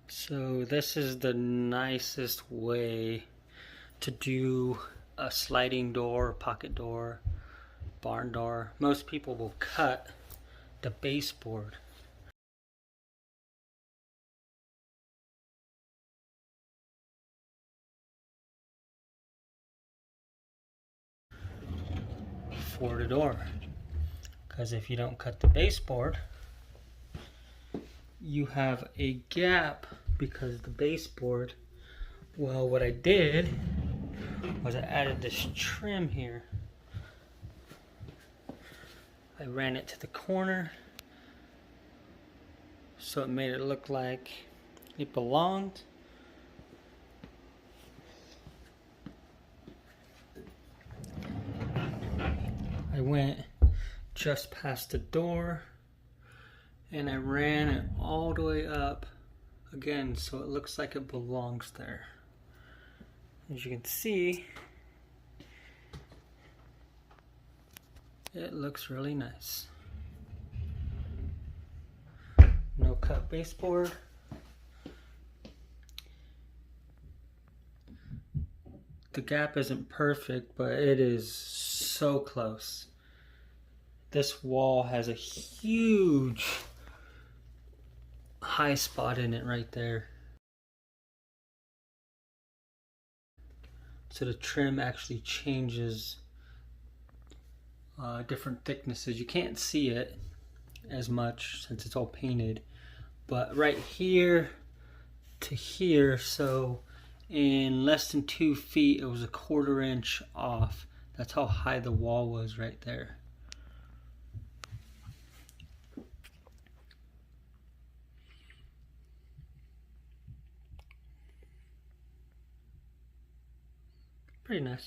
So this is the nicest way to do a sliding door, pocket door, barn door. Most people will cut the baseboard. For the door. Because if you don't cut the baseboard, you have a gap because the baseboard, well, what I did was I added this trim here. I ran it to the corner so it made it look like it belonged. I went just past the door and I ran it all the way up again so it looks like it belongs there. As you can see, it looks really nice. No cut baseboard. The gap isn't perfect, but it is so close. This wall has a huge high spot in it right there. So the trim actually changes different thicknesses. You can't see it as much since it's all painted, but right here to here, so in less than 2 feet, it was a 1/4 inch off. That's how high the wall was right there. Pretty nice.